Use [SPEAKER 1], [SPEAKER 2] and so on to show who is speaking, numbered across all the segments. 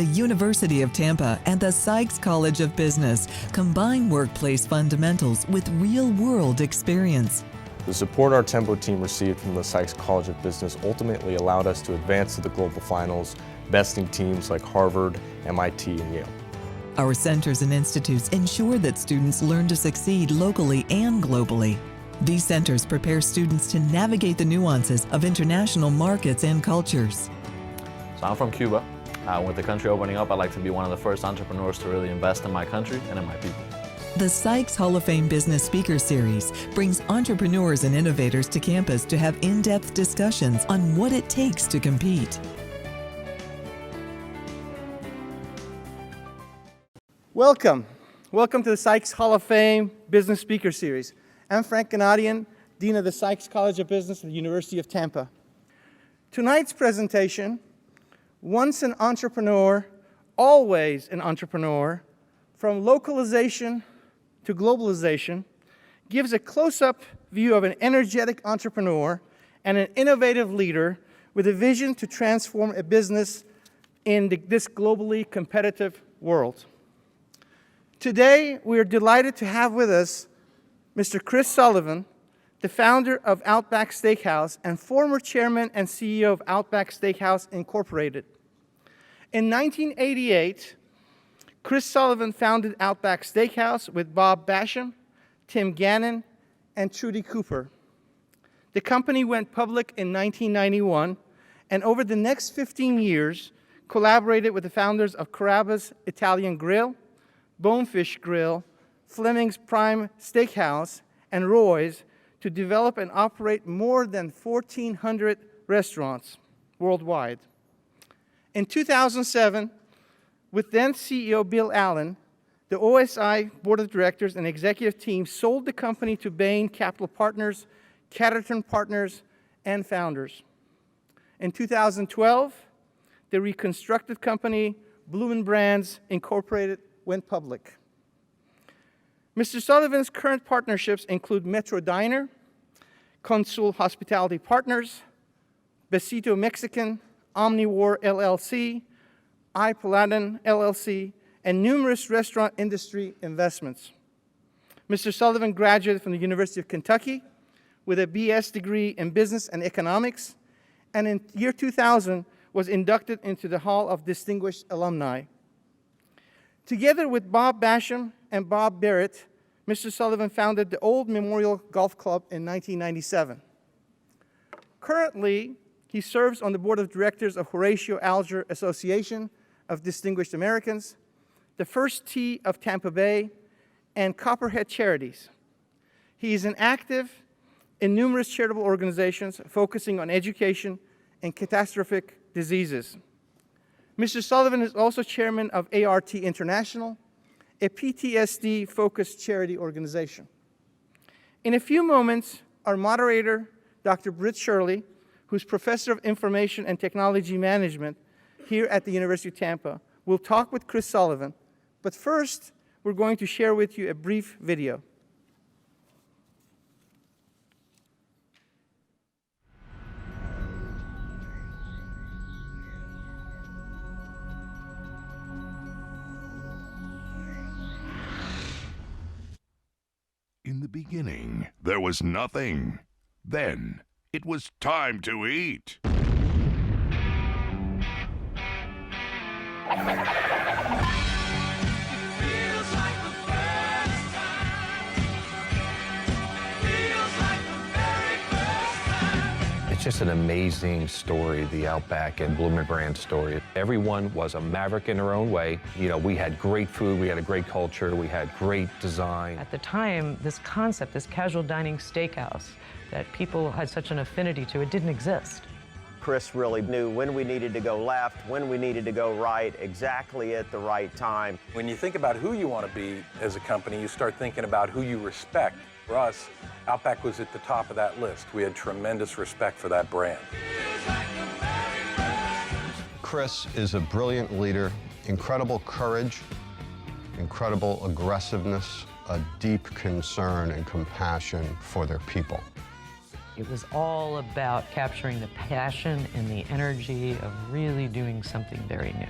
[SPEAKER 1] the University of Tampa and the Sykes College of Business combine workplace fundamentals with real-world experience.
[SPEAKER 2] The support our Tempo team received from the Sykes College of Business ultimately allowed us to advance to the global finals, besting teams like Harvard, MIT, and Yale.
[SPEAKER 1] Our centers and institutes ensure that students learn to succeed locally and globally. These centers prepare students to navigate the nuances of international markets and cultures.
[SPEAKER 3] So I'm from Cuba. With the country opening up, I'd like to be one of the first entrepreneurs to really invest in my country and in my people.
[SPEAKER 1] The Sykes Hall of Fame Business Speaker Series brings entrepreneurs and innovators to campus to have in-depth discussions on what it takes to compete.
[SPEAKER 4] Welcome. Welcome to the Sykes Hall of Fame Business Speaker Series. I'm Frank Ganadian, Dean of the Sykes College of Business at the University of Tampa. Tonight's presentation, once an entrepreneur, always an entrepreneur, from localization to globalization, gives a close-up view of an energetic entrepreneur and an innovative leader with a vision to transform a business in this globally competitive world. Today, we are delighted to have with us Mr. Chris Sullivan, the founder of Outback Steakhouse and former chairman and CEO of Outback Steakhouse Incorporated. In 1988, Chris Sullivan founded Outback Steakhouse with Bob Basham, Tim Gannon, and Trudy Cooper. The company went public in 1991, and over the next 15 years, collaborated with the founders of Carrabba's Italian Grill, Bonefish Grill, Fleming's Prime Steakhouse, and Roy's to develop and operate more than 1,400 restaurants worldwide. In 2007, with then CEO Bill Allen, the OSI Board of Directors and executive team sold the company to Bain Capital Partners, Catterton Partners, and founders. In 2012, the reconstructed company, Bloomin' Brands Incorporated, went public. Mr. Sullivan's current partnerships include Metro Diner, Consul Hospitality Partners, Besito Mexican, Omnivore LLC, iPaladin LLC, and numerous restaurant industry investments. Mr. Sullivan graduated from the University of Kentucky with a BS degree in business and economics, and in year 2000 was inducted into the Hall of Distinguished Alumni. Together with Bob Basham and Bob Barrett, Mr. Sullivan founded the Old Memorial Golf Club in 1997. Currently, he serves on the board of directors of Horatio Alger Association of Distinguished Americans, the First Tee of Tampa Bay, and Copperhead Charities. He is an active in numerous charitable organizations focusing on education and catastrophic diseases. Mr. Sullivan is also chairman of ART International, a PTSD-focused charity organization. In a few moments, our moderator, Dr. Britt Shirley, who's professor of information and technology management here at the University of Tampa, will talk with Chris Sullivan. But first, we're going to share with you a brief video.
[SPEAKER 5] In the beginning, there was nothing. Then, it was time to eat.
[SPEAKER 6] It's just an amazing story, the Outback and Bloomin' Brands story. Everyone was a maverick in their own way. You know, we had great food, we had a great culture, we had great design.
[SPEAKER 7] At the time, this concept, this casual dining steakhouse that people had such an affinity to, it didn't exist.
[SPEAKER 8] Chris really knew when we needed to go left, when we needed to go right, exactly at the right time.
[SPEAKER 9] When you think about who you want to be as a company, you start thinking about who you respect. For us, Outback was at the top of that list. We had tremendous respect for that brand.
[SPEAKER 10] Chris is a brilliant leader, incredible courage, incredible aggressiveness, a deep concern and compassion for their people.
[SPEAKER 7] It was all about capturing the passion and the energy of really doing something very new.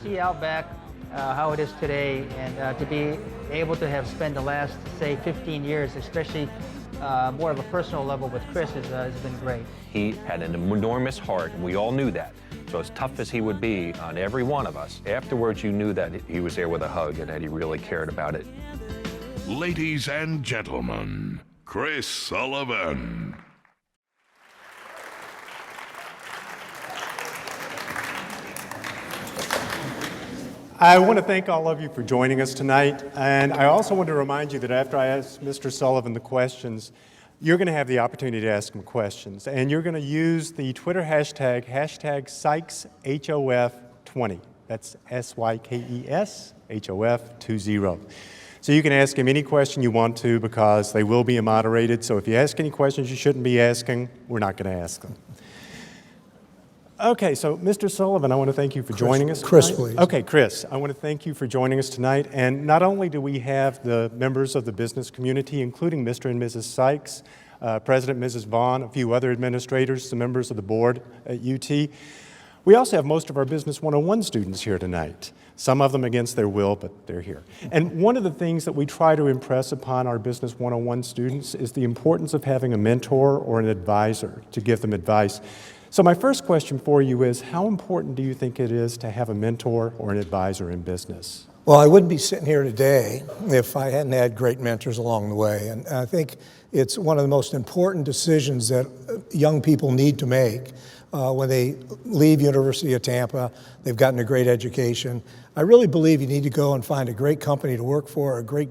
[SPEAKER 11] see Outback how it is today, and to be able to have spent the last, say, 15 years, especially more of a personal level with Chris, has been great.
[SPEAKER 6] He had an enormous heart, and we all knew that. So as tough as he would be on every one of us, afterwards you knew that he was there with a hug and that he really cared about it.
[SPEAKER 5] Ladies and gentlemen, Chris Sullivan.
[SPEAKER 12] I want to thank all of you for joining us tonight, and I also want to remind you that after I ask Mr. Sullivan the questions, you're going to have the opportunity to ask him questions, and you're going to use the Twitter hashtag SykesHOF20. That's SYKESHOF20. So you can ask him any question you want to, because they will be moderated. So if you ask any questions you shouldn't be asking, we're not going to ask them. Okay, so Mr. Sullivan, I want to thank you for joining us tonight.
[SPEAKER 13] Chris, please.
[SPEAKER 12] Okay, Chris, I want to thank you for joining us tonight. And not only do we have the members of the business community, including Mr. and Mrs. Sykes, President Mrs. Vaughn, a few other administrators, some members of the board at UT. We also have most of our Business 101 students here tonight. Some of them against their will, but they're here. And one of the things that we try to impress upon our Business 101 students is the importance of having a mentor or an advisor to give them advice. So my first question for you is, how important do you think it is to have a mentor or an advisor in business?
[SPEAKER 13] Well, I wouldn't be sitting here today if I hadn't had great mentors along the way. And I think it's one of the most important decisions that young people need to make when they leave University of Tampa. They've gotten a great education. I really believe you need to go and find a great company to work for, a great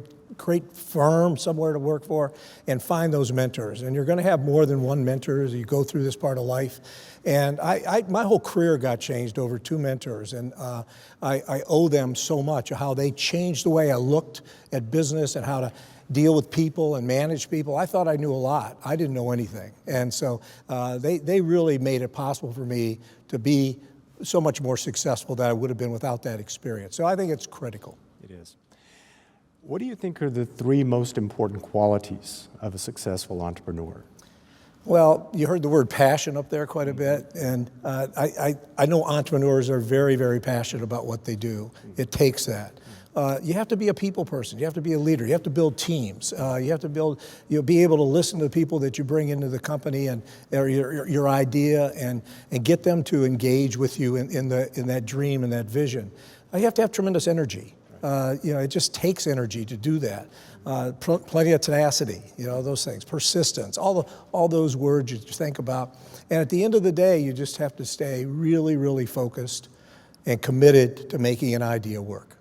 [SPEAKER 13] firm somewhere to work for, and find those mentors. And you're going to have more than one mentor as you go through this part of life. And my whole career got changed over two mentors, and I owe them so much of how they changed the way I looked at business and how to deal with people and manage people. I thought I knew a lot. I didn't know anything. And so they really made it possible for me to be so much more successful than I would have been without that experience. So I think it's critical.
[SPEAKER 12] It is. What do you think are the three most important qualities of a successful entrepreneur?
[SPEAKER 13] Well, you heard the word passion up there quite a bit, and I know entrepreneurs are very, very passionate about what they do. It takes that. You have to be a people person. You have to be a leader. You have to build teams. You have to be able to listen to the people that you bring into the company and or your idea, and get them to engage with you in that dream and that vision. You have to have tremendous energy. It just takes energy to do that. Plenty of tenacity, those things, persistence, all those words you think about. And at the end of the day, you just have to stay really, really focused and committed to making an idea work.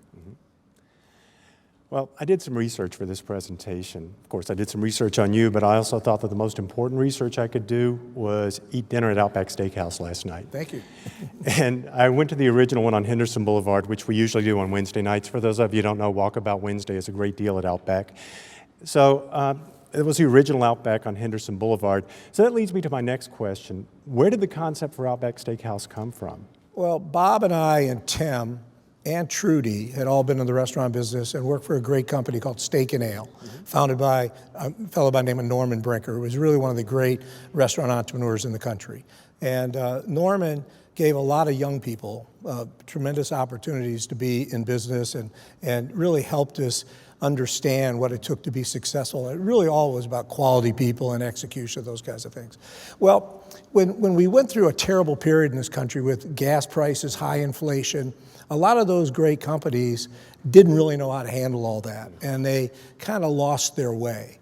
[SPEAKER 12] Well, I did some research for this presentation. Of course, I did some research on you, but I also thought that the most important research I could do was eat dinner at Outback Steakhouse last night.
[SPEAKER 13] Thank you.
[SPEAKER 12] And I went to the original one on Henderson Boulevard, which we usually do on Wednesday nights. For those of you who don't know, Walkabout Wednesday is a great deal at Outback. So it was the original Outback on Henderson Boulevard. So that leads me to my next question. Where did the concept for Outback Steakhouse come from?
[SPEAKER 13] Well, Bob and I and Tim and Trudy had all been in the restaurant business and worked for a great company called Steak and Ale, founded by a fellow by the name of Norman Brinker, who was really one of the great restaurant entrepreneurs in the country. And Norman gave a lot of young people tremendous opportunities to be in business, and really helped us understand what it took to be successful. It really all was about quality people and execution, those kinds of things. Well, when we went through a terrible period in this country with gas prices, high inflation, a lot of those great companies didn't really know how to handle all that, and they kind of lost their way.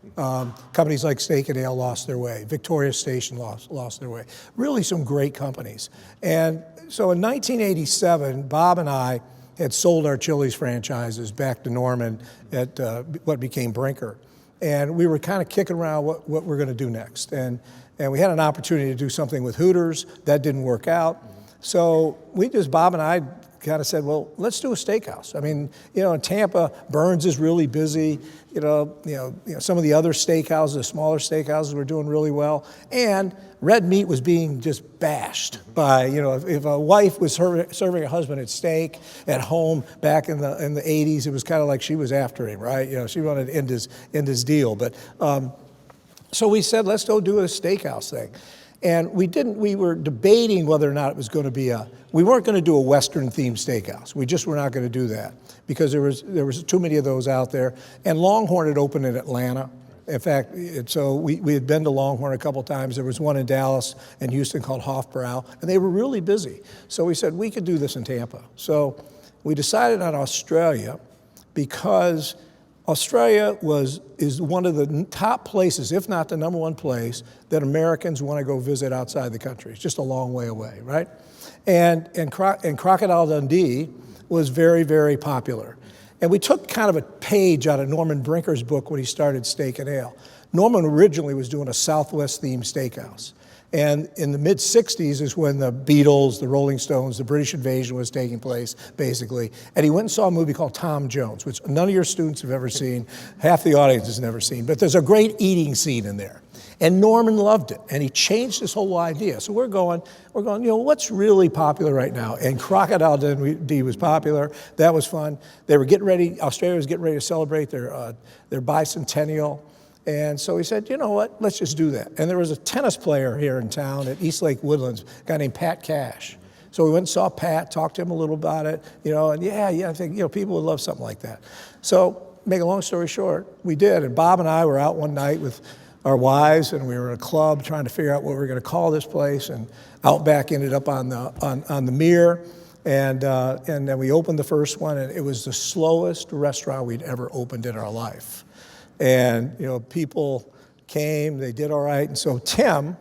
[SPEAKER 13] Companies like Steak and Ale lost their way. Victoria Station lost their way. Really some great companies. And so in 1987, Bob and I had sold our Chili's franchises back to Norman at what became Brinker. And we were kind of kicking around what we're going to do next. And we had an opportunity to do something with Hooters. That didn't work out. So Bob and I kind of said, well, let's do a steakhouse. I mean, in Tampa, Burns is really busy. Some of the other steakhouses, the smaller steakhouses, were doing really well. And red meat was being just bashed by, if a wife was serving a husband at steak at home back in the 80s, it was kind of like she was after him, right? She wanted to end his deal. But so we said, let's go do a steakhouse thing. And we were debating whether or not it was going to be we weren't going to do a Western-themed steakhouse. We just were not going to do that because there was too many of those out there. And Longhorn had opened in Atlanta. In fact, so we had been to Longhorn a couple times. There was one in Dallas and Houston called Hofbrau, and they were really busy. So we said, we could do this in Tampa. So we decided on Australia because Australia is one of the top places, if not the number one place, that Americans want to go visit outside the country. It's just a long way away, right? And Crocodile Dundee was very, very popular. And we took kind of a page out of Norman Brinker's book when he started Steak and Ale. Norman originally was doing a Southwest-themed steakhouse. And in the mid-'60s is when the Beatles, the Rolling Stones, the British invasion was taking place, basically. And he went and saw a movie called Tom Jones, which none of your students have ever seen. Half the audience has never seen. But there's a great eating scene in there. And Norman loved it, and he changed his whole idea. So we're going, what's really popular right now? And Crocodile Dundee was popular. That was fun. They were getting ready, Australia was getting ready to celebrate their bicentennial. And so he said, you know what, let's just do that. And there was a tennis player here in town at Eastlake Woodlands, a guy named Pat Cash. So we went and saw Pat, talked to him a little about it, and I think, people would love something like that. So make a long story short, we did. And Bob and I were out one night with our wives, and we were in a club trying to figure out what we were going to call this place. And Outback ended up on the Mere, and then we opened the first one, and it was the slowest restaurant we'd ever opened in our life. And people came, they did all right. And so Tim,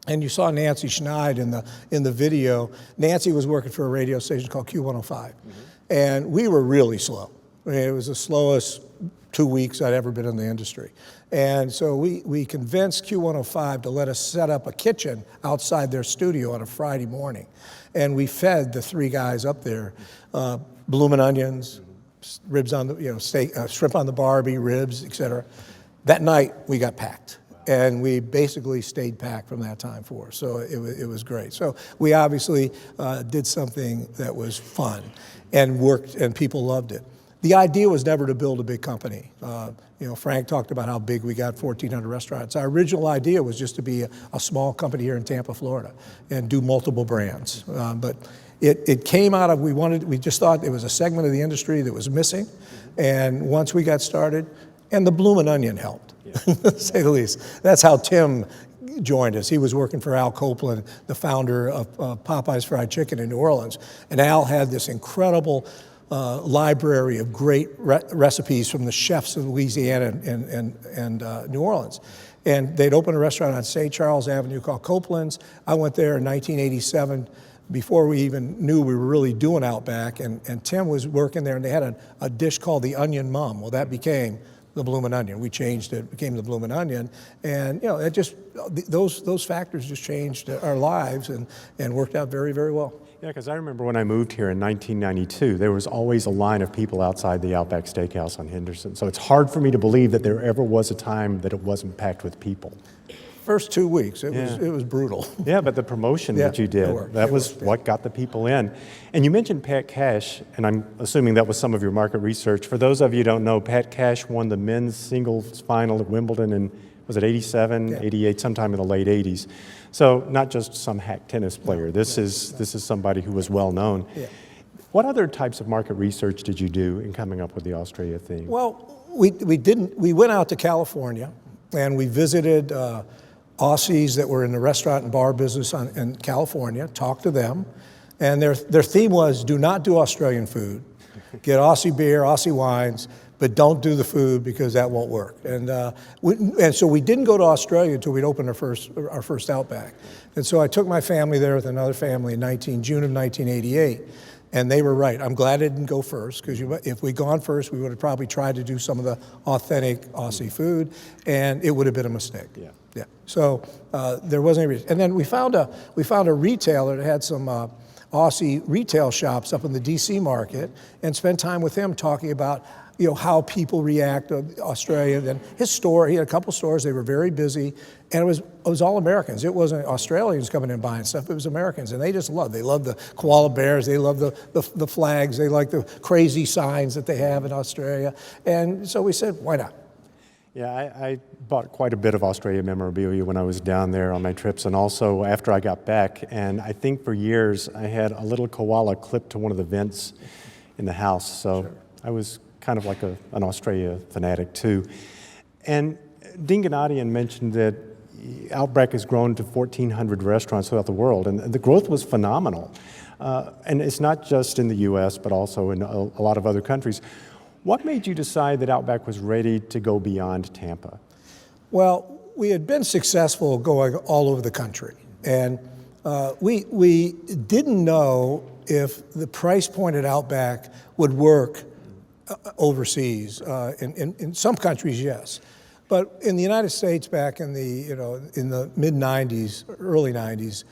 [SPEAKER 13] and you saw Nancy Schneid in the video. Nancy was working for a radio station called Q105, and we were really slow. I mean, it was the slowest 2 weeks I'd ever been in the industry. And so we convinced Q105 to let us set up a kitchen outside their studio on a Friday morning. And we fed the three guys up there bloomin' onions, ribs on the, steak, shrimp on the Barbie, ribs, etc. That night we got packed. And we basically stayed packed from that time forward. So it was great. So we obviously did something that was fun and worked, and people loved it. The idea was never to build a big company. Frank talked about how big we got, 1,400 restaurants. Our original idea was just to be a small company here in Tampa, Florida, and do multiple brands. But it came out of, we just thought it was a segment of the industry that was missing. And once we got started, and the bloomin' onion helped, to say the least. That's how Tim joined us. He was working for Al Copeland, the founder of Popeye's Fried Chicken in New Orleans. And Al had this incredible library of great recipes from the chefs of Louisiana and New Orleans. And they'd opened a restaurant on St. Charles Avenue called Copeland's. I went there in 1987 before we even knew we were really doing Outback, and Tim was working there, and they had a dish called the Onion Mum. Well, that became the Bloomin' Onion. We changed it, became the Bloomin' Onion, and it just, those factors just changed our lives and worked out very, very well.
[SPEAKER 12] Yeah, because I remember when I moved here in 1992, there was always a line of people outside the Outback Steakhouse on Henderson. So it's hard for me to believe that there ever was a time that it wasn't packed with people.
[SPEAKER 13] First 2 weeks, it was brutal.
[SPEAKER 12] Yeah, but the promotion that you did, that was what got the people in. And you mentioned Pat Cash, and I'm assuming that was some of your market research. For those of you who don't know, Pat Cash won the men's singles final at Wimbledon in, was it 87, 88, sometime in the late 80s. So not just some hack tennis player. This is somebody who was well known. Yeah. What other types of market research did you do in coming up with the Australia theme?
[SPEAKER 13] Well, we went out to California, and we visited Aussies that were in the restaurant and bar business in California, talked to them, and their theme was, do not do Australian food. Get Aussie beer, Aussie wines, but don't do the food because that won't work. And so we didn't go to Australia until we'd opened our first Outback. And so I took my family there with another family in June of 1988. And they were right. I'm glad I didn't go first, because if we'd gone first, we would have probably tried to do some of the authentic Aussie food, and it would have been a mistake. Yeah. So there wasn't any reason. And then we found a retailer that had some Aussie retail shops up in the D.C. market, and spent time with him talking about how people react to Australia. And his store, he had a couple stores, they were very busy, and it was all Americans. It wasn't Australians coming in buying stuff, it was Americans, and they just loved. They loved the koala bears, they loved the flags, they liked the crazy signs that they have in Australia. And so we said, why not?
[SPEAKER 12] Yeah, I bought quite a bit of Australia memorabilia when I was down there on my trips, and also after I got back. And I think for years I had a little koala clipped to one of the vents in the house. So I was kind of like an Australia fanatic too. And Dean Gennadian mentioned that Outback has grown to 1,400 restaurants throughout the world, and the growth was phenomenal. And it's not just in the U.S., but also in a lot of other countries. What made you decide that Outback was ready to go beyond Tampa?
[SPEAKER 13] Well, we had been successful going all over the country, and we didn't know if the price point at Outback would work overseas. In some countries, yes, but in the United States, back in the mid '90s, early '90s,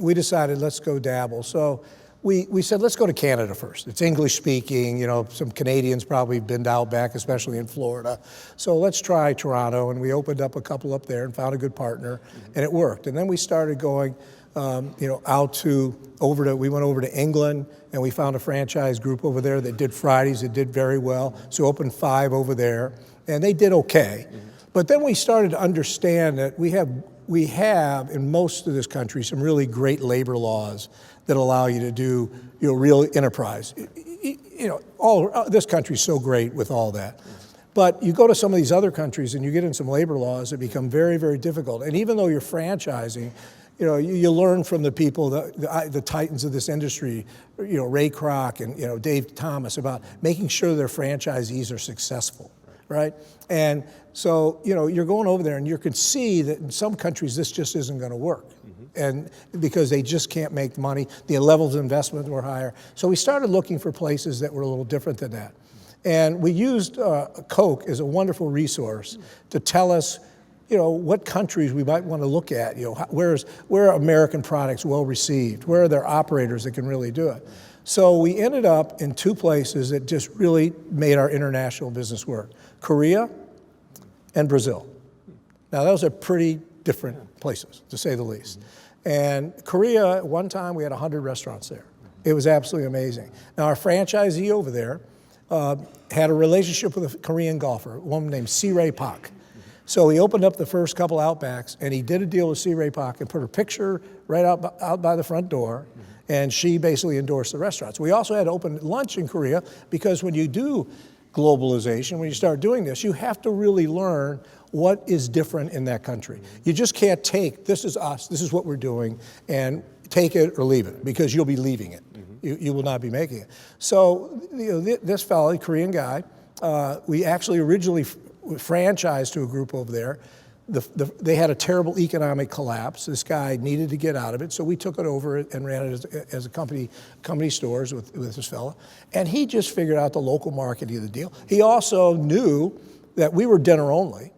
[SPEAKER 13] we decided let's go dabble. So we said, let's go to Canada first. It's English speaking, some Canadians probably have been to Outback, especially in Florida. So let's try Toronto, and we opened up a couple up there and found a good partner, and it worked. And then we started going, we went over to England, and we found a franchise group over there that did Fridays, that did very well. So we opened 5 over there, and they did okay. But then we started to understand that we have in most of this country some really great labor laws that allow you to do real enterprise. This country's so great with all that. But you go to some of these other countries and you get in some labor laws that become very, very difficult. And even though you're franchising, you learn from the people, the titans of this industry, Ray Kroc and Dave Thomas, about making sure their franchisees are successful, right? And so, you're going over there and you can see that in some countries this just isn't going to work. And because they just can't make money, the levels of investment were higher. So we started looking for places that were a little different than that. And we used Coke as a wonderful resource to tell us, what countries we might want to look at. Where are American products well received? Where are there operators that can really do it? So we ended up in 2 places that just really made our international business work: Korea and Brazil. Now those are pretty different places, to say the least. And Korea, at one time, we had 100 restaurants there. It was absolutely amazing. Now, our franchisee over there had a relationship with a Korean golfer, a woman named Si-Ray Pak. So he opened up the first couple Outbacks, and he did a deal with Si-Ray Pak and put her picture right out by the front door, and she basically endorsed the restaurants. We also had to open lunch in Korea, because when you do globalization, when you start doing this, you have to really learn what is different in that country. You just can't take, this is us, this is what we're doing, and take it or leave it, because you'll be leaving it. You will not be making it. So this fellow, Korean guy, we actually originally franchised to a group over there. They had a terrible economic collapse. This guy needed to get out of it, so we took it over and ran it as a company stores with this fellow. And he just figured out the local marketing of the deal. He also knew that we were dinner only,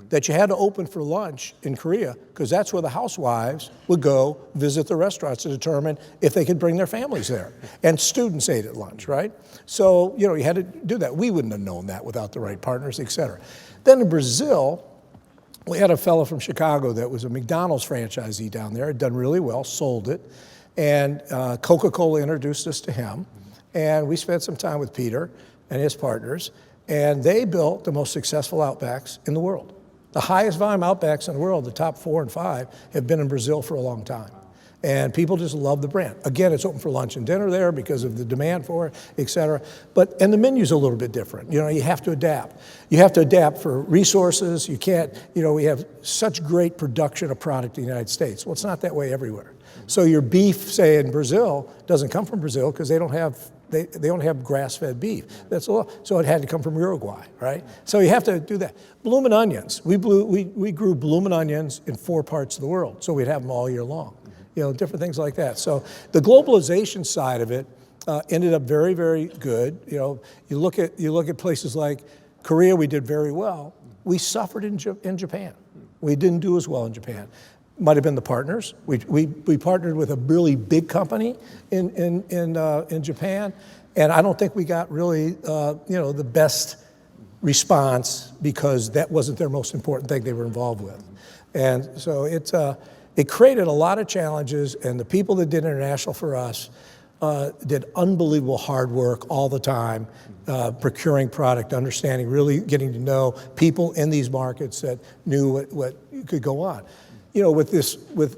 [SPEAKER 13] that you had to open for lunch in Korea, because that's where the housewives would go visit the restaurants to determine if they could bring their families there. And students ate at lunch, right? So, you had to do that. We wouldn't have known that without the right partners, et cetera. Then in Brazil, we had a fellow from Chicago that was a McDonald's franchisee down there, had done really well, sold it, and Coca-Cola introduced us to him, and we spent some time with Peter and his partners, and they built the most successful Outbacks in the world. The highest volume Outbacks in the world, the top 4 and 5, have been in Brazil for a long time. And people just love the brand. Again, it's open for lunch and dinner there because of the demand for it, et cetera. And the menu's a little bit different. You have to adapt. You have to adapt for resources. You can't, we have such great production of product in the United States. Well, it's not that way everywhere. So your beef, say in Brazil, doesn't come from Brazil because they don't have grass-fed beef. That's a lot. So it had to come from Uruguay, right? So you have to do that. Bloomin' onions. We grew bloomin' onions in 4 parts of the world, so we'd have them all year long. Different things like that. So the globalization side of it ended up very, very good. You look at places like Korea, we did very well. We suffered in Japan. We didn't do as well in Japan. Might have been the partners. We partnered with a really big company in Japan, and I don't think we got really the best response because that wasn't their most important thing they were involved with, and so it created a lot of challenges. And the people that did international for us did unbelievable hard work all the time, procuring product, understanding, really getting to know people in these markets that knew what could go on. You know, with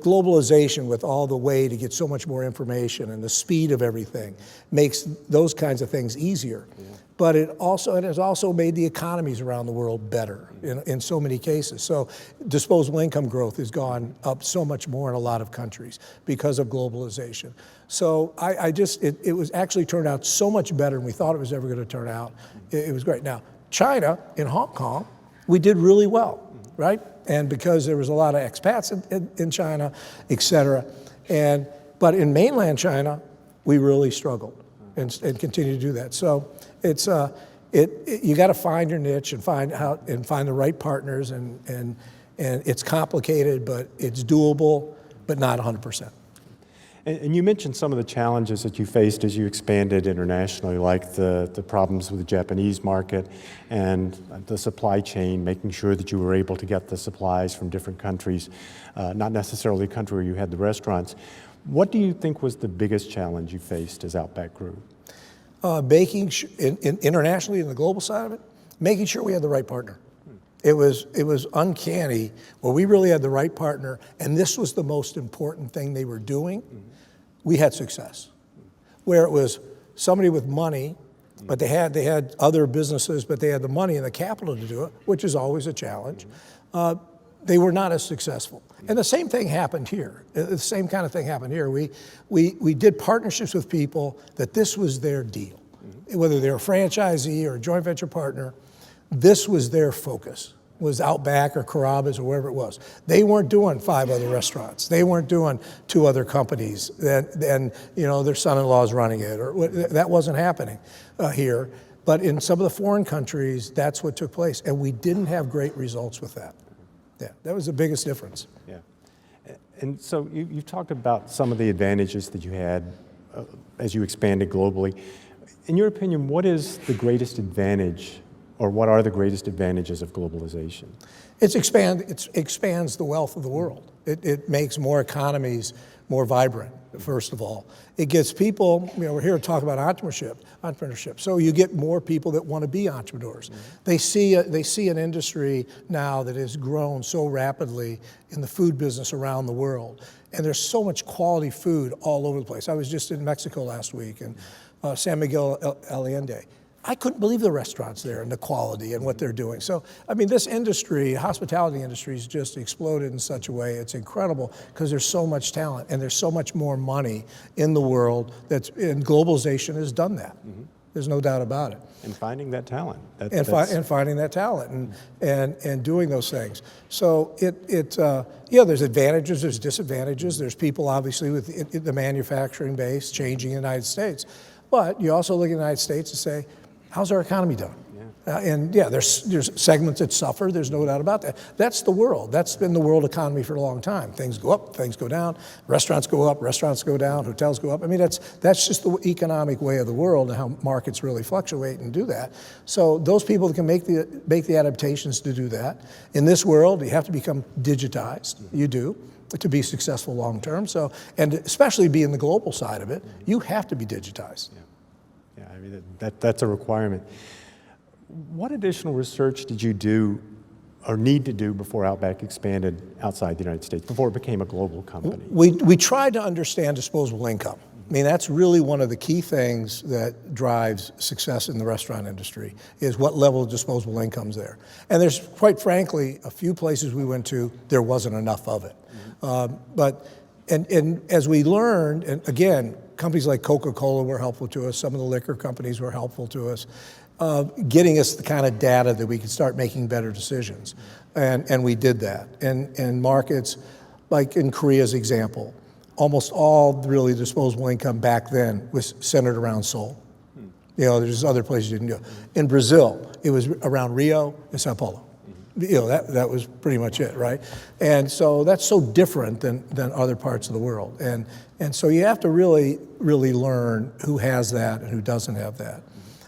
[SPEAKER 13] globalization, with all the way to get so much more information and the speed of everything, makes those kinds of things easier. Yeah. But it has also made the economies around the world better in so many cases. So disposable income growth has gone up so much more in a lot of countries because of globalization. So it was actually turned out so much better than we thought it was ever going to turn out. It was great. Now, China, in Hong Kong, we did really well, right? And because there was a lot of expats in China, et cetera. But in mainland China, we really struggled and continue to do that. So it's you got to find your niche and find the right partners, and it's complicated, but it's doable, but not 100%.
[SPEAKER 12] And you mentioned some of the challenges that you faced as you expanded internationally, like the problems with the Japanese market and the supply chain, making sure that you were able to get the supplies from different countries, not necessarily the country where you had the restaurants. What do you think was the biggest challenge you faced as Outback grew?
[SPEAKER 13] Internationally, in the global side of it, making sure we had the right partner. It was uncanny where we really had the right partner, and this was the most important thing they were doing. We had success. Where it was somebody with money, but they had other businesses, but they had the money and the capital to do it, which is always a challenge. They were not as successful. And the same thing happened here. The same kind of thing happened here. We did partnerships with people that this was their deal. Whether they're a franchisee or a joint venture partner, this was their focus, was Outback or Carrabba's or wherever it was. They weren't doing 5 other restaurants. They weren't doing 2 other companies, and their son-in-law is running it, or that wasn't happening here. But in some of the foreign countries, that's what took place, and we didn't have great results with that. Yeah, that was the biggest difference.
[SPEAKER 12] Yeah, and so you've talked about some of the advantages that you had as you expanded globally. In your opinion, what is the greatest advantage, or what are the greatest advantages of globalization?
[SPEAKER 13] It expands the wealth of the world. It makes more economies more vibrant, first of all. It gets people, we're here to talk about entrepreneurship. So you get more people that want to be entrepreneurs. They see an industry now that has grown so rapidly in the food business around the world. And there's so much quality food all over the place. I was just in Mexico last week, and San Miguel Allende. I couldn't believe the restaurants there and the quality and what they're doing. So, this industry, hospitality industry, has just exploded in such a way. It's incredible because there's so much talent and there's so much more money in the world and globalization has done that. There's no doubt about it.
[SPEAKER 12] And finding that talent.
[SPEAKER 13] And finding that talent and doing those things. So there's advantages, there's disadvantages. There's people obviously with the manufacturing base changing in the United States. But you also look at the United States and say, how's our economy doing? There's segments that suffer, there's no doubt about that. That's the world. That's been the world economy for a long time. Things go up, things go down, restaurants go up, restaurants go down, hotels go up. That's just the economic way of the world and how markets really fluctuate and do that. So those people that can make the adaptations to do that. In this world, you have to become digitized. You do, to be successful long term. So, and especially be in the global side of it, you have to be digitized.
[SPEAKER 12] That's a requirement. What additional research did you do or need to do before Outback expanded outside the United States, before it became a global company?
[SPEAKER 13] We tried to understand disposable income. That's really one of the key things that drives success in the restaurant industry, is what level of disposable income's there. And there's, quite frankly, a few places we went to, there wasn't enough of it. But as we learned, and again, companies like Coca-Cola were helpful to us, some of the liquor companies were helpful to us, getting us the kind of data that we could start making better decisions. And we did that. And markets, like in Korea's example, almost all really disposable income back then was centered around Seoul. There's other places you didn't go. In Brazil, it was around Rio and Sao Paulo. That was pretty much it, right? And so that's so different than other parts of the world. And so you have to really, really learn who has that and who doesn't have that.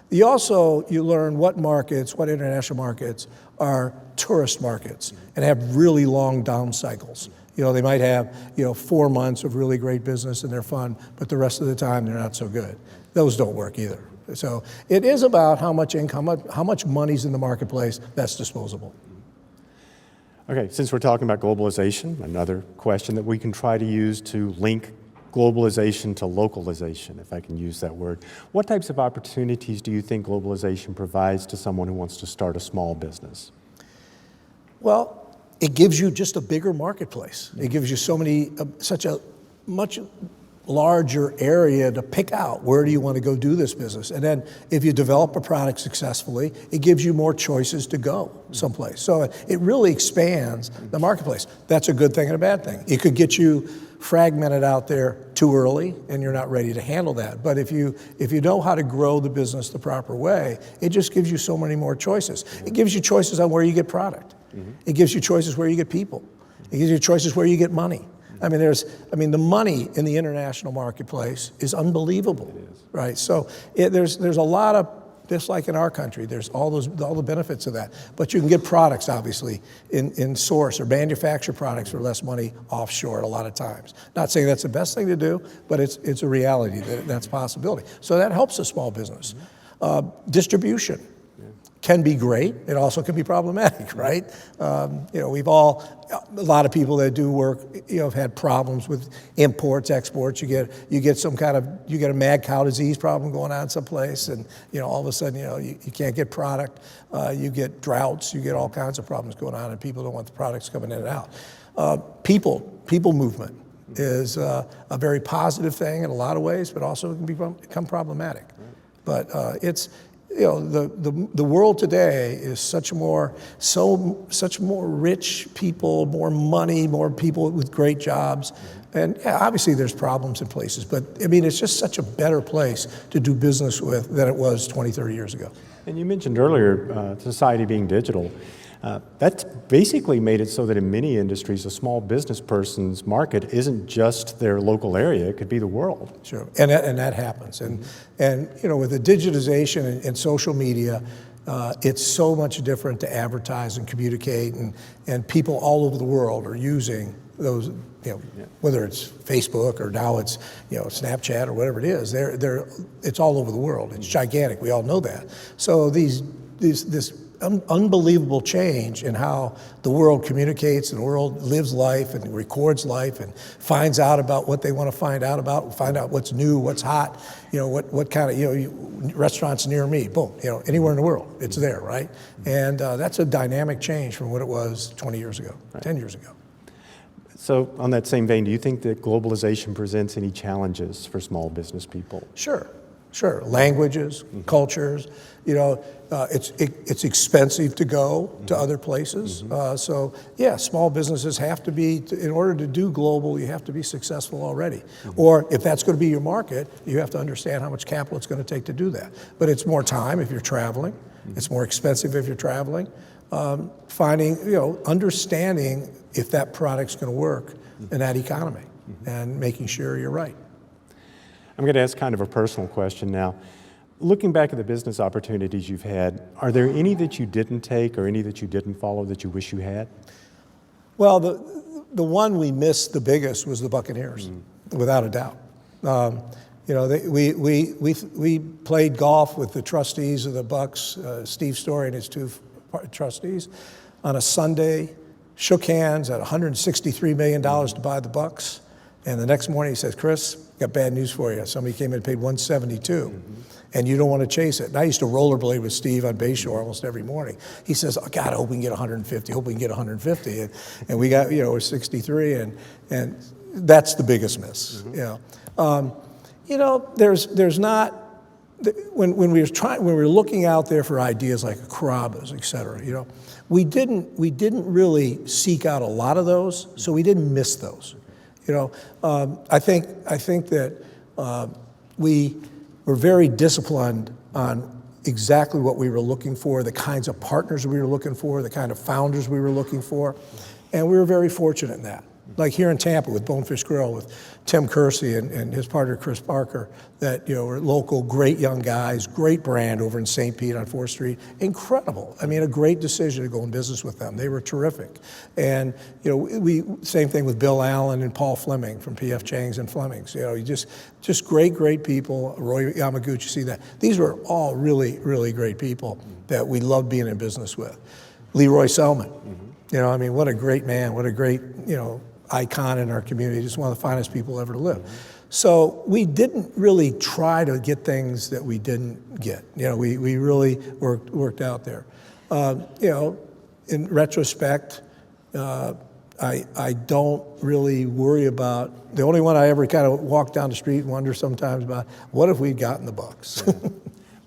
[SPEAKER 13] You learn what international markets are tourist markets and have really long down cycles. You know, they might have, 4 months of really great business and they're fun, but the rest of the time they're not so good. Those don't work either. So it is about how much income, how much money's in the marketplace that's disposable.
[SPEAKER 12] Okay, since we're talking about globalization, another question that we can try to use to link globalization to localization, if I can use that word. What types of opportunities do you think globalization provides to someone who wants to start a small business?
[SPEAKER 13] Well, it gives you just a bigger marketplace. It gives you such a much larger area to pick out. Where do you want to go do this business? And then if you develop a product successfully, it gives you more choices to go someplace. So it really expands the marketplace. That's a good thing and a bad thing. It could get you fragmented out there too early and you're not ready to handle that. But if you know how to grow the business the proper way, it just gives you so many more choices. It gives you choices on where you get product. It gives you choices where you get people. It gives you choices where you get money. I mean, the money in the international marketplace is unbelievable, right? So there's a lot of, just like in our country, there's all the benefits of that. But you can get products, obviously, in source or manufacture products for less money offshore a lot of times. Not saying that's the best thing to do, but it's a reality that's a possibility. So that helps a small business. Distribution can be great. It also can be problematic, right? A lot of people that do work, have had problems with imports, exports. You get a mad cow disease problem going on someplace, and all of a sudden, you can't get product. You get droughts. You get all kinds of problems going on, and people don't want the products coming in and out. People movement is a very positive thing in a lot of ways, but also it can become problematic. But it's the world today is such more rich people, more money, more people with great jobs. And yeah, obviously there's problems in places, but I mean, it's just such a better place to do business with than it was 20, 30 years ago.
[SPEAKER 12] And you mentioned earlier society being digital. That's basically made it so that in many industries, a small business person's market isn't just their local area, it could be the world.
[SPEAKER 13] Sure, and that happens. And with the digitization and social media, it's so much different to advertise and communicate, and people all over the world are using those, whether it's Facebook or now it's, Snapchat or whatever it is, it's all over the world. It's gigantic, we all know that. So this unbelievable change in how the world communicates and the world lives life and records life and finds out about what they want to find out about, find out what's new, what's hot, what kind of, restaurants near me, boom, anywhere in the world, it's there, right? And that's a dynamic change from what it was 20 years ago, 10 years ago.
[SPEAKER 12] So on that same vein, do you think that globalization presents any challenges for small business people?
[SPEAKER 13] Sure. Languages, cultures, it's expensive to go to other places. So yeah, small businesses have to be, in order to do global, you have to be successful already. Or if that's going to be your market, you have to understand how much capital it's going to take to do that. But it's more time if you're traveling. It's more expensive if you're traveling. Finding, understanding if that product's going to work in that economy and making sure you're right.
[SPEAKER 12] I'm going to ask kind of a personal question now. Looking back at the business opportunities you've had, are there any that you didn't take or any that you didn't follow that you wish you had?
[SPEAKER 13] Well, the one we missed the biggest was the Buccaneers, without a doubt. We played golf with the trustees of the Bucks, Steve Story and his two trustees, on a Sunday, shook hands at $163 million to buy the Bucks. And the next morning he says, "Chris, got bad news for you. Somebody came in and paid $172, and you don't want to chase it." And I used to rollerblade with Steve on Bayshore almost every morning. He says, "Oh God, I hope we can get 150. Hope we can get 150." And we got, we're 63, and that's the biggest miss. There's not. When we were looking out there for ideas like Carrabba's, et cetera, we didn't really seek out a lot of those, so we didn't miss those. I think that we were very disciplined on exactly what we were looking for, the kinds of partners we were looking for, the kind of founders we were looking for, and we were very fortunate in that. like here in Tampa with Bonefish Grill with Tim Kersey and his partner Chris Parker, that are local, great young guys, great brand over in St. Pete on 4th Street. Incredible. I mean, a great decision to go in business with them. They were terrific. And same thing with Bill Allen and Paul Fleming from P.F. Chang's and Fleming's. Just great people. Roy Yamaguchi, see that. These were all really great people that we loved being in business with. Leroy Selman. What a great man, what a great, icon in our community, just one of the finest people ever to live. So we didn't really try to get things that we didn't get. We really worked out there. In retrospect, I don't really worry about, the only one I ever kind of walk down the street and wonder sometimes about, what if we'd gotten the Bucks?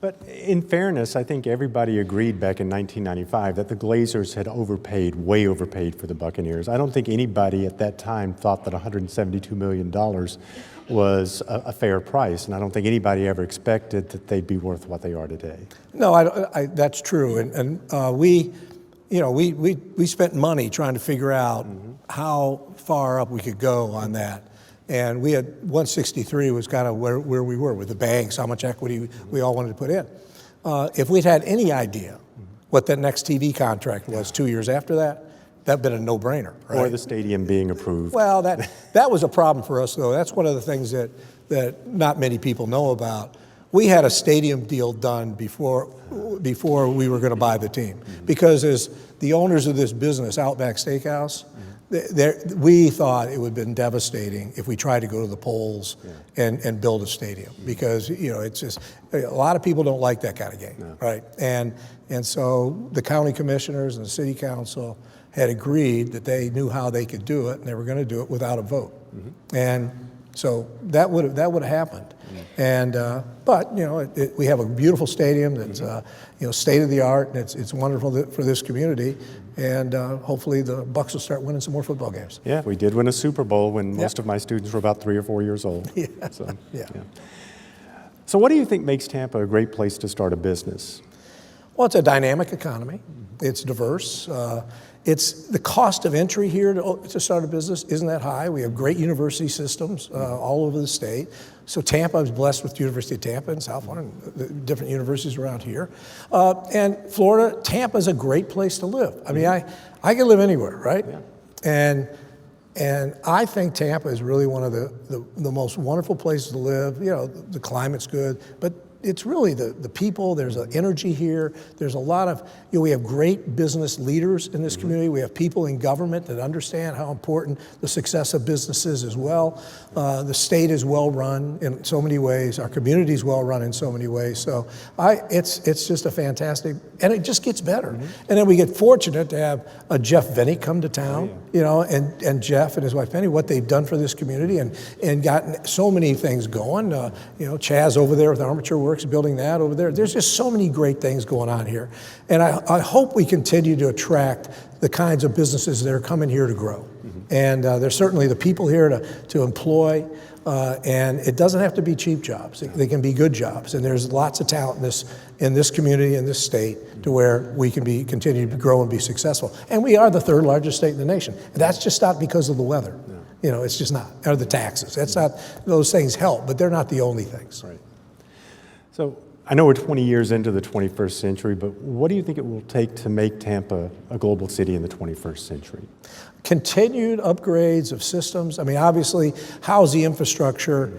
[SPEAKER 12] But in fairness, I think everybody agreed back in 1995 that the Glazers had way overpaid for the Buccaneers. I don't think anybody at that time thought that $172 million was a fair price, and I don't think anybody ever expected that they'd be worth what they are today.
[SPEAKER 13] No, that's true, and we spent money trying to figure out how far up we could go on that. And we had 163 was kind of where we were with the banks, how much equity we all wanted to put in. If we'd had any idea what that next TV contract was 2 years after that, that'd been a no-brainer, right?
[SPEAKER 12] Or the stadium being approved.
[SPEAKER 13] Well, that was a problem for us, though. That's one of the things that not many people know about. We had a stadium deal done before we were going to buy the team, because as the owners of this business, Outback Steakhouse, we thought it would have been devastating if we tried to go to the polls and build a stadium, because it's just a lot of people don't like that kind of game, right? And so the county commissioners and the city council had agreed that they knew how they could do it, and they were going to do it without a vote. And so that would have happened. And but we have a beautiful stadium that's state of the art, and it's wonderful for this community. And hopefully the Bucks will start winning some more football games.
[SPEAKER 12] Yeah, we did win a Super Bowl when most of my students were about 3 or 4 years old.
[SPEAKER 13] Yeah.
[SPEAKER 12] So, So what do you think makes Tampa a great place to start a business?
[SPEAKER 13] Well, it's a dynamic economy. It's diverse. It's the cost of entry here to start a business isn't that high. We have great university systems all over the state. So Tampa is blessed with the University of Tampa and South Florida, and the different universities around here. And Florida, Tampa is a great place to live. I mean, I can live anywhere, right? Yeah. And I think Tampa is really one of the most wonderful places to live. The climate's good, but it's really the people. There's an energy here. There's a lot of, we have great business leaders in this community. We have people in government that understand how important the success of business is as well. The state is well run in so many ways. Our community is well run in so many ways. So it's just a fantastic, and it just gets better. And then we get fortunate to have a Jeff Venny come to town, and Jeff and his wife Penny, what they've done for this community and gotten so many things going. Chaz over there with Armature Works, building that over there. There's just so many great things going on here. And I hope we continue to attract the kinds of businesses that are coming here to grow. And there's certainly the people here to employ, and it doesn't have to be cheap jobs. They can be good jobs. And there's lots of talent in this community, in this state, to where we can continue to grow and be successful. And we are the 3rd largest state in the nation. And that's just not because of the weather. It's just not. Or the taxes. That's not, those things help, but they're not the only things.
[SPEAKER 12] Right. So I know we're 20 years into the 21st century, but what do you think it will take to make Tampa a global city in the 21st century?
[SPEAKER 13] Continued upgrades of systems. I mean, obviously, how's the infrastructure?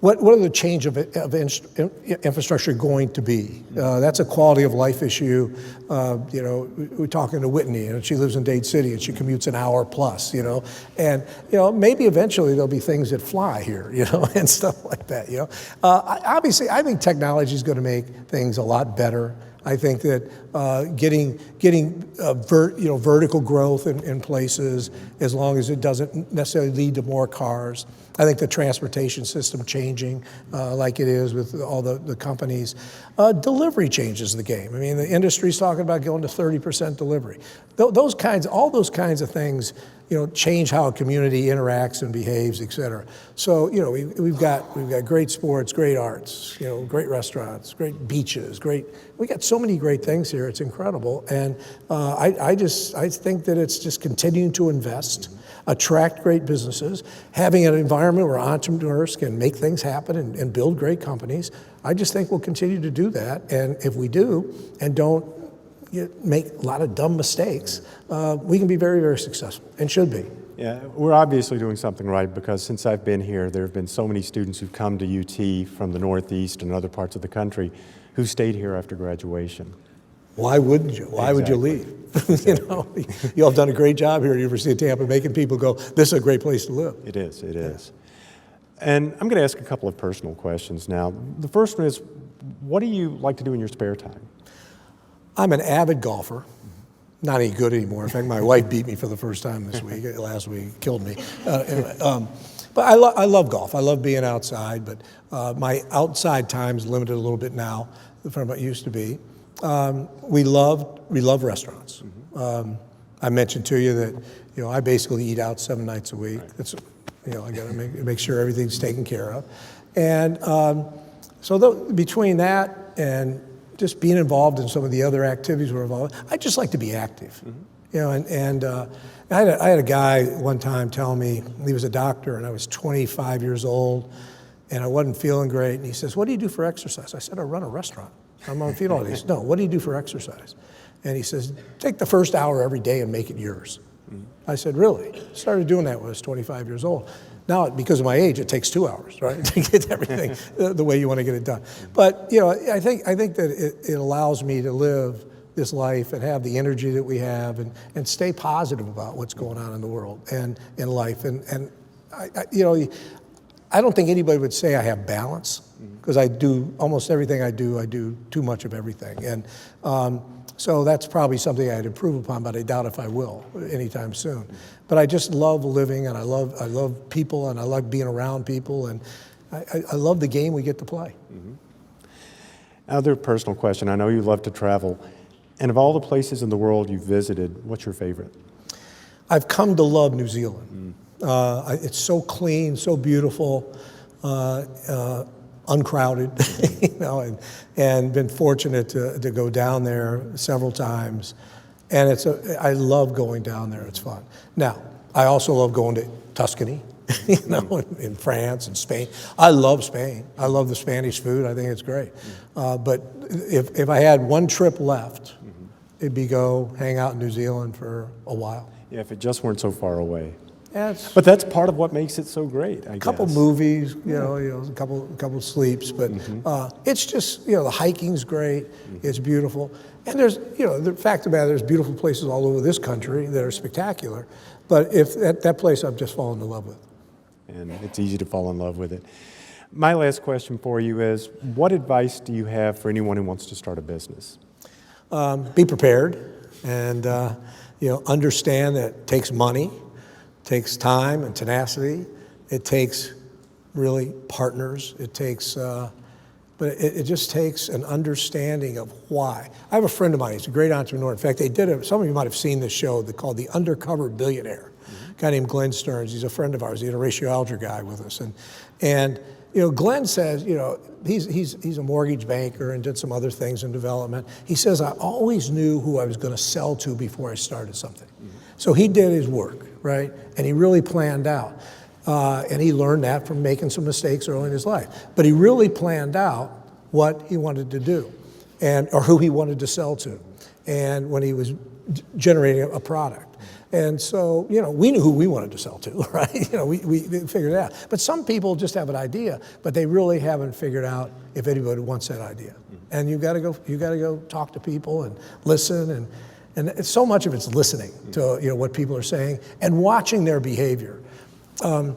[SPEAKER 13] What are the change of infrastructure going to be? That's a quality of life issue. We're talking to Whitney, and she lives in Dade City, and she commutes an hour plus, And, maybe eventually there'll be things that fly here, and stuff like that, Obviously, I think technology is going to make things a lot better. I think that getting vertical growth in places, as long as it doesn't necessarily lead to more cars. I think the transportation system changing like it is with all the companies. Delivery changes the game. I mean, the industry's talking about going to 30% delivery. All those kinds of things, change how a community interacts and behaves, et cetera. So, we've got great sports, great arts, great restaurants, great beaches, we got so many great things here. It's incredible. And I think that it's just continuing to invest. attract great businesses, having an environment where entrepreneurs can make things happen and build great companies. I just think we'll continue to do that. And if we do and don't make a lot of dumb mistakes, we can be very, very successful and should be.
[SPEAKER 12] Yeah, we're obviously doing something right because since I've been here, there have been so many students who've come to UT from the Northeast and other parts of the country who stayed here after graduation.
[SPEAKER 13] Why wouldn't you? Why would you leave? You know, you all have done a great job here at the University of Tampa making people go, this is a great place to live.
[SPEAKER 12] It is, it is. And I'm going to ask a couple of personal questions now. The first one is, what do you like to do in your spare time?
[SPEAKER 13] I'm an avid golfer. Not any good anymore. In fact, my wife beat me for the first time this week. Last week, killed me. But I love golf. I love being outside, but my outside time is limited a little bit now from what it used to be. We love restaurants. I mentioned to you that I basically eat out 7 nights a week. That's I got to make sure everything's taken care of, and so between that and just being involved in some of the other activities we're involved in, I just like to be active. And I had a guy one time tell me, he was a doctor and I was 25 years old and I wasn't feeling great, and he says, what do you do for exercise? I said, I run a restaurant. I'm not feeling all these. No, what do you do for exercise? And he says, take the first hour every day and make it yours. I said, really? Started doing that when I was 25 years old. Now, because of my age, it takes 2 hours, right, to get everything the way you want to get it done. But I think that it allows me to live this life and have the energy that we have and stay positive about what's going on in the world and in life. And I don't think anybody would say I have balance, because I do almost everything I do too much of everything. And so that's probably something I'd improve upon, but I doubt if I will anytime soon. But I just love living, and I love people, and I like being around people, and I love the game we get to play.
[SPEAKER 12] Other personal question. I know you love to travel. And of all the places in the world you've visited, what's your favorite?
[SPEAKER 13] I've come to love New Zealand. It's so clean, so beautiful, uncrowded, and been fortunate to go down there several times. And I love going down there. It's fun. Now, I also love going to Tuscany, in France and Spain. I love Spain. I love the Spanish food. I think it's great. But if I had one trip left, it'd be go hang out in New Zealand for a while.
[SPEAKER 12] Yeah, if it just weren't so far away.
[SPEAKER 13] Yeah,
[SPEAKER 12] but that's part of what makes it so great, I guess.
[SPEAKER 13] A couple movies, a couple sleeps, but it's just, the hiking's great, it's beautiful. And there's, the fact of the matter, there's beautiful places all over this country that are spectacular. But if that place I've just fallen in love with.
[SPEAKER 12] And it's easy to fall in love with it. My last question for you is, what advice do you have for anyone who wants to start a business?
[SPEAKER 13] Be prepared and, understand that it takes money. Takes time and tenacity. It takes really partners. It takes, but it just takes an understanding of why. I have a friend of mine. He's a great entrepreneur. In fact, some of you might have seen this show called The Undercover Billionaire. A guy named Glenn Stearns. He's a friend of ours. He had a ratio algebra guy with us, and Glenn says, he's a mortgage banker and did some other things in development. He says, I always knew who I was going to sell to before I started something. So he did his work, right? And he really planned out. And he learned that from making some mistakes early in his life. But he really planned out what he wanted to do or who he wanted to sell to, and when he was generating a product. And so, we knew who we wanted to sell to, right? We figured it out. But some people just have an idea, but they really haven't figured out if anybody wants that idea. And you got to go talk to people and listen, and so much of it's listening to what people are saying and watching their behavior. I'm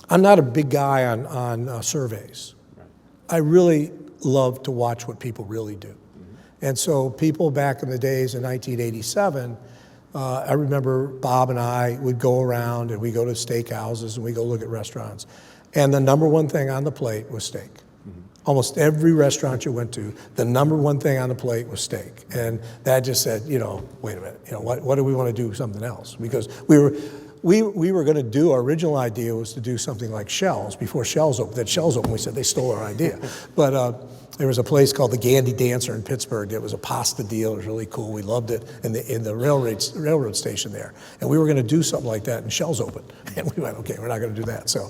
[SPEAKER 13] not a big guy on surveys. I really love to watch what people really do. And so people back in the days in 1987, I remember Bob and I would go around and we go to steakhouses and we go look at restaurants. And the number one thing on the plate was steak. Almost every restaurant you went to, the number one thing on the plate was steak. And that just said, wait a minute, what do we want to do something else? Because we were going to do, our original idea was to do something like Shell's, before Shell's opened. That Shell's opened, we said they stole our idea. But there was a place called the Gandy Dancer in Pittsburgh. It was a pasta deal. It was really cool. We loved it in the railroad station there. And we were going to do something like that, and Shell's opened. And we went, okay, we're not going to do that. So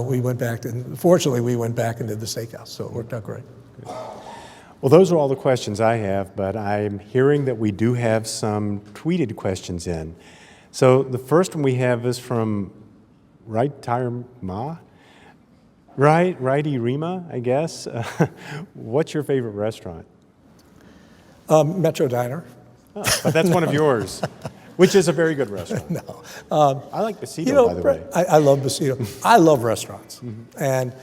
[SPEAKER 13] we went back, and fortunately, we went back and did the steakhouse. So it worked out great.
[SPEAKER 12] Well, those are all the questions I have, but I'm hearing that we do have some tweeted questions in. So the first one we have is from Tire Ma? Righty Rima, I guess. What's your favorite restaurant?
[SPEAKER 13] Metro Diner.
[SPEAKER 12] Oh, but that's one of yours, which is a very good restaurant.
[SPEAKER 13] No.
[SPEAKER 12] I like Besito, by the way.
[SPEAKER 13] I love Besito. I love restaurants. And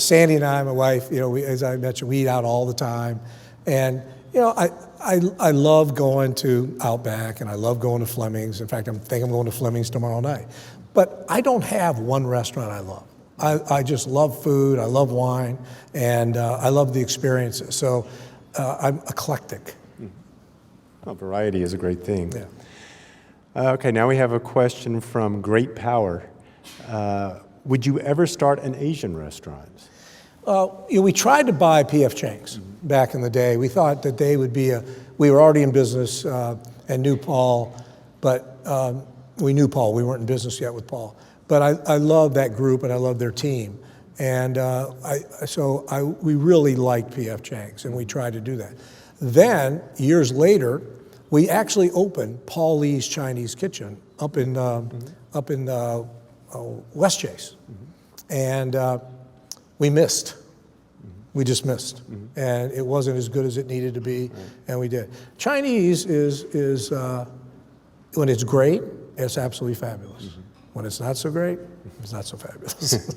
[SPEAKER 13] Sandy and I, my wife, as I mentioned, we eat out all the time. And, I love going to Outback, and I love going to Fleming's. In fact, I think I'm going to Fleming's tomorrow night. But I don't have one restaurant I love. I just love food, I love wine, and I love the experiences. So I'm eclectic.
[SPEAKER 12] Well, variety is a great thing.
[SPEAKER 13] Yeah.
[SPEAKER 12] Okay, now we have a question from Great Power. Would you ever start an Asian restaurant?
[SPEAKER 13] We tried to buy P.F. Chang's back in the day. We thought that they would be we were already in business and knew Paul, but we knew Paul. We weren't in business yet with Paul. But I love that group, and I love their team. And we really liked P.F. Chang's, and we tried to do that. Then, years later, we actually opened Paul Lee's Chinese Kitchen up in West Chase. And we missed. We just missed. And it wasn't as good as it needed to be, and we did. Chinese is when it's great, it's absolutely fabulous. When it's not so great, it's not so fabulous.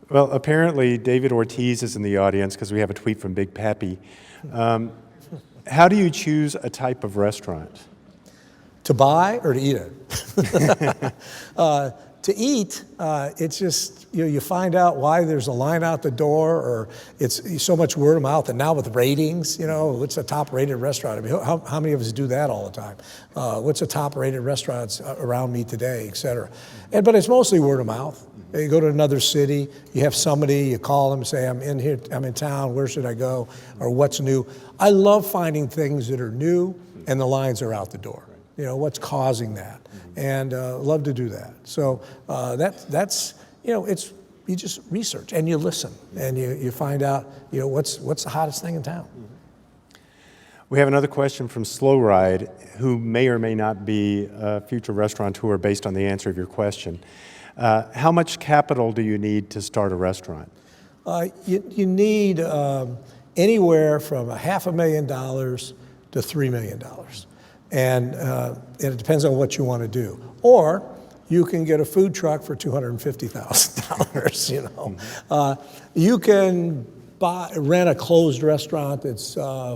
[SPEAKER 12] Well, apparently David Ortiz is in the audience because we have a tweet from Big Pappy. How do you choose a type of restaurant?
[SPEAKER 13] To buy or to eat it? To eat, it's just, you find out why there's a line out the door, or it's so much word of mouth. And now with ratings, what's a top rated restaurant? I mean, how many of us do that all the time? What's a top rated restaurant around me today, et cetera? But it's mostly word of mouth. You go to another city, you have somebody, you call them, say, I'm in here, I'm in town, where should I go? Or what's new? I love finding things that are new and the lines are out the door. What's causing that? And love to do that. So that's it's, you just research and you listen and you find out, what's the hottest thing in town.
[SPEAKER 12] We have another question from Slow Ride, who may or may not be a future restaurateur based on the answer of your question. How much capital do you need to start a restaurant?
[SPEAKER 13] You need anywhere from $500,000 to $3 million. And it depends on what you want to do. Or you can get a food truck for $250,000, You can rent a closed restaurant that's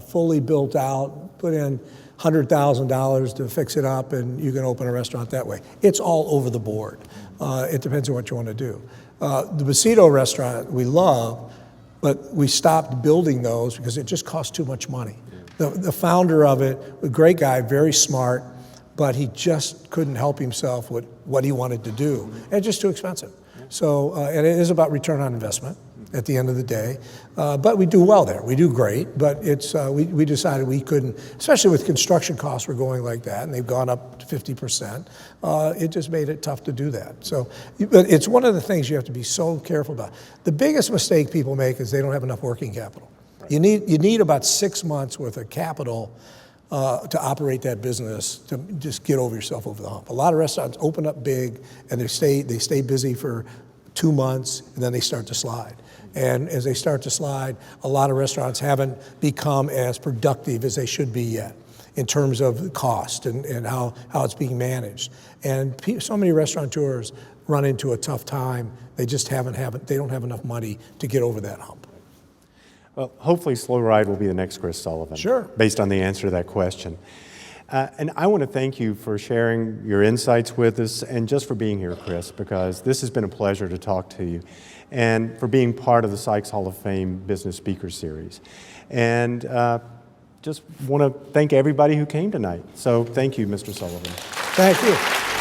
[SPEAKER 13] fully built out, put in $100,000 to fix it up, and you can open a restaurant that way. It's all over the board. It depends on what you want to do. The Besito restaurant we love, but we stopped building those because it just cost too much money. The founder of it, a great guy, very smart, but he just couldn't help himself with what he wanted to do. And it's just too expensive. So, and it is about return on investment at the end of the day. But we do well there. We do great, but it's we decided we couldn't, especially with construction costs were going like that, and they've gone up to 50%. It just made it tough to do that. So, but it's one of the things you have to be so careful about. The biggest mistake people make is they don't have enough working capital. You need about 6 months worth of capital to operate that business, to just get yourself over the hump. A lot of restaurants open up big and they stay busy for 2 months and then they start to slide. And as they start to slide, a lot of restaurants haven't become as productive as they should be yet in terms of cost and how it's being managed. And so many restaurateurs run into a tough time. They just they don't have enough money to get over that hump.
[SPEAKER 12] Well, hopefully Slow Ride will be the next Chris Sullivan.
[SPEAKER 13] Sure.
[SPEAKER 12] Based on the answer to that question. And I want to thank you for sharing your insights with us and just for being here, Chris, because this has been a pleasure to talk to you and for being part of the Sykes Hall of Fame Business Speaker Series. And just want to thank everybody who came tonight. So thank you, Mr. Sullivan.
[SPEAKER 13] Thank you.